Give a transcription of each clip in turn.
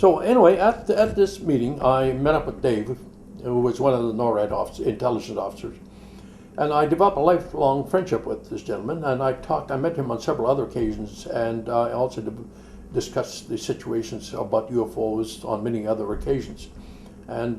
So anyway, at this meeting, I met up with Dave, who was one of the NORAD intelligence officers, and I developed a lifelong friendship with this gentleman. And I met him on several other occasions, and I also discussed the situations about UFOs on many other occasions. And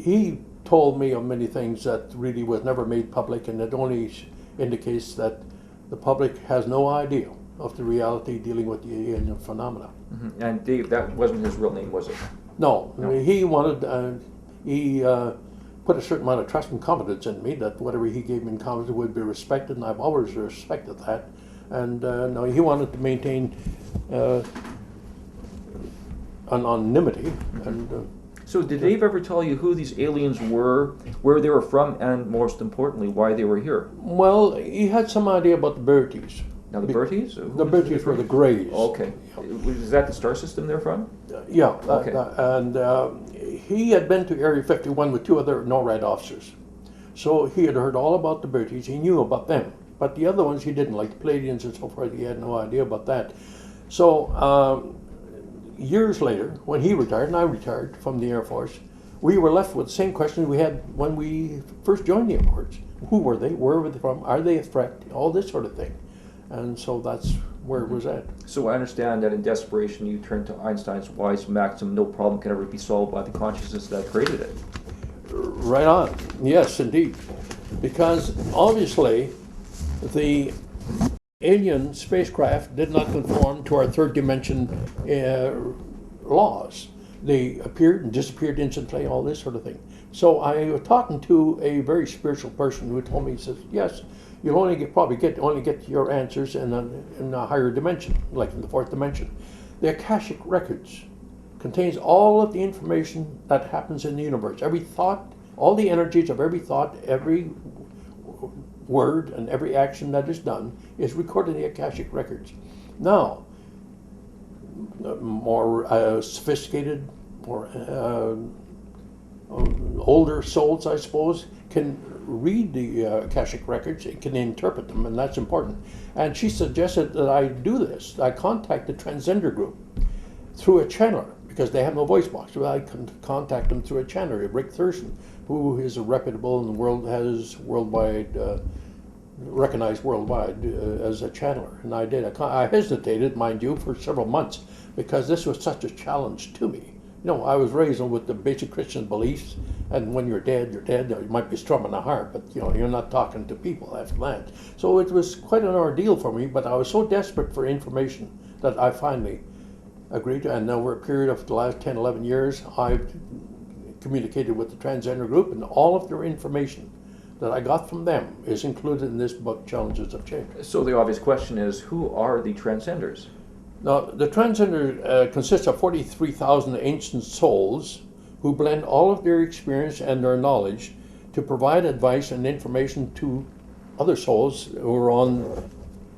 he told me of many things that really was never made public, and it only indicates that the public has no idea of the reality dealing with the alien phenomena. Mm-hmm. And Dave, that wasn't his real name, was it? No. He wanted, he put a certain amount of trust and confidence in me that whatever he gave me in confidence would be respected, and I've always respected that. And no, he wanted to maintain anonymity. And so did Dave ever tell you who these aliens were, where they were from, and most importantly, why they were here? well, he had some idea about the Berties. Now the Berties? The Berties were the Greys. Okay. Is that the star system they're from? Yeah. Okay. And he had been to Area 51 with two other NORAD officers. So he had heard all about the Berties. He knew about them. But the other ones he didn't, like the Palladians and so forth. He had no idea about that. So years later, when he retired and I retired from the Air Force, we were left with the same questions we had when we first joined the Air Force. Who were they? Where were they from? Are they a threat? All this sort of thing. And so that's where it was at. So I understand that in desperation you turned to Einstein's wise maxim, no problem can ever be solved by the consciousness that created it. Right on. Yes, indeed. Because obviously the alien spacecraft did not conform to our third dimension laws. They appeared and disappeared instantly, all this sort of thing. So I was talking to a very spiritual person who told me, he says, yes, you'll only get your answers in a higher dimension, like in the fourth dimension. The Akashic records contains all of the information that happens in the universe. Every thought, all the energies of every thought, every word, and every action that is done is recorded in the Akashic records. Now, more sophisticated, more older souls, I suppose, can read the Akashic records, it can interpret them, and that's important. And she suggested that I do this. I contact the Transcender group through a channeler, because they have no voice box. So I can contact them through a channeler, Rick Thurston, who is a reputable in the world, has worldwide, recognized worldwide as a channeler. And I did. I hesitated, mind you, for several months, because this was such a challenge to me. You know, I was raised with the basic Christian beliefs, and when you're dead, you're dead. You might be strumming a harp, but you know, you're not talking to people after that. So it was quite an ordeal for me, but I was so desperate for information that I finally agreed to, and over a period of the last 10, 11 years, I've communicated with the Transcender group, and all of their information that I got from them is included in this book, Challenges of Change. So the obvious question is, who are the Transcenders? Now, the Transcender consists of 43,000 ancient souls who blend all of their experience and their knowledge to provide advice and information to other souls who are on,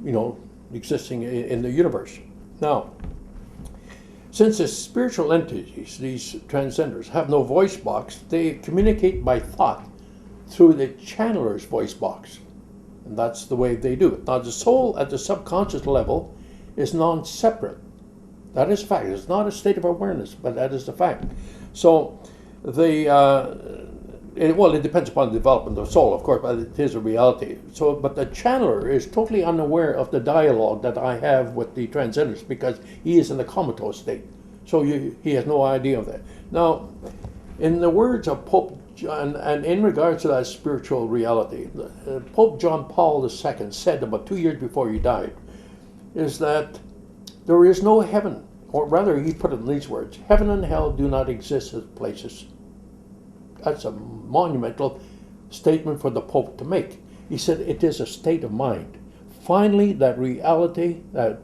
you know, existing in the universe. Now, since the spiritual entities, these Transcenders, have no voice box, they communicate by thought through the channeler's voice box. And that's the way they do it. Now, the soul at the subconscious level is non-separate. That is fact. It's not a state of awareness, but that is the fact. So, it depends upon the development of the soul, of course, but it is a reality. So, but the channeler is totally unaware of the dialogue that I have with the Transcenders, because he is in a comatose state. So he has no idea of that. Now, in the words of Pope John, and in regards to that spiritual reality, Pope John Paul II said about 2 years before he died, is that there is no heaven, or rather he put it in these words, heaven and hell do not exist as places. That's a monumental statement for the Pope to make. He said it is a state of mind. Finally, that reality that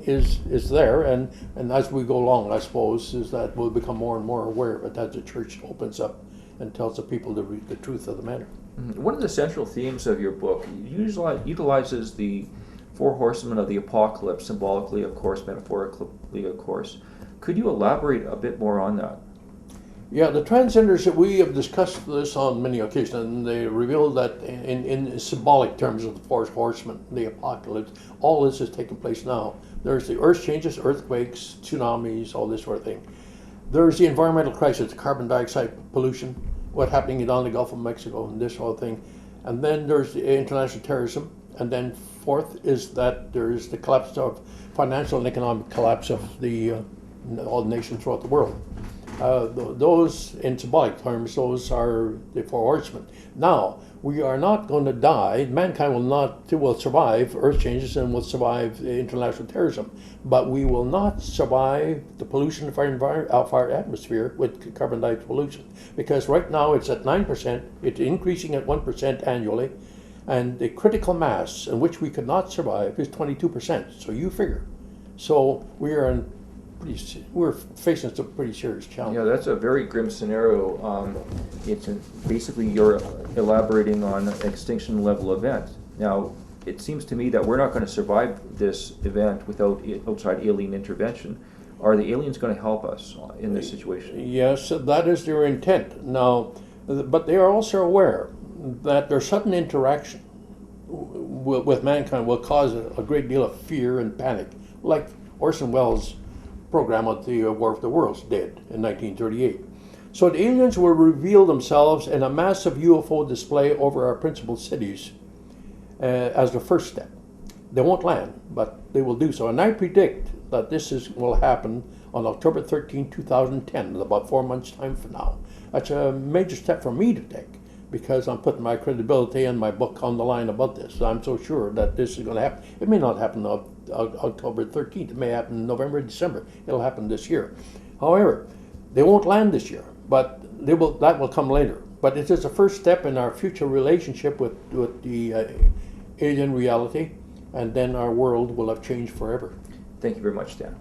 is there, and as we go along, I suppose, is that we'll become more and more aware of it as the church opens up and tells the people the truth of the matter. One of the central themes of your book utilizes the four horsemen of the apocalypse, symbolically, of course, metaphorically, of course. Could you elaborate a bit more on that? Yeah, the Transcendors, we have discussed this on many occasions, and they reveal that in symbolic terms of the four horsemen, the apocalypse, all this is taking place now. There's the earth changes, earthquakes, tsunamis, all this sort of thing. There's the environmental crisis, carbon dioxide pollution, what's happening down the Gulf of Mexico, and this whole thing. And then there's the international terrorism. And then fourth is that there's the collapse of financial and economic collapse of all the nations throughout the world. Those, in symbolic terms, those are the four horsemen. Now, we are not going to die. Mankind will survive earth changes and will survive international terrorism, but we will not survive the pollution of our atmosphere with carbon dioxide pollution, because right now it's at 9%. It's increasing at 1% annually, and the critical mass in which we could not survive is 22%. So you figure. So we're facing some pretty serious challenges. Yeah, that's a very grim scenario. Basically you're elaborating on an extinction level event. Now, it seems to me that we're not going to survive this event without outside alien intervention. Are the aliens going to help us in this situation? Yes, that is their intent. Now, but they are also aware that their sudden interaction with mankind will cause a great deal of fear and panic, like Orson Welles' program of the War of the Worlds did in 1938. So the aliens will reveal themselves in a massive UFO display over our principal cities as the first step. They won't land, but they will do so. And I predict that will happen on October 13, 2010, in about 4 months' time from now. That's a major step for me to take, because I'm putting my credibility and my book on the line about this. I'm so sure that this is going to happen. It may not happen on October 13th. It may happen in November, December. It'll happen this year. However, they won't land this year, but that will come later. But it is a first step in our future relationship with the alien reality, and then our world will have changed forever. Thank you very much, Stan.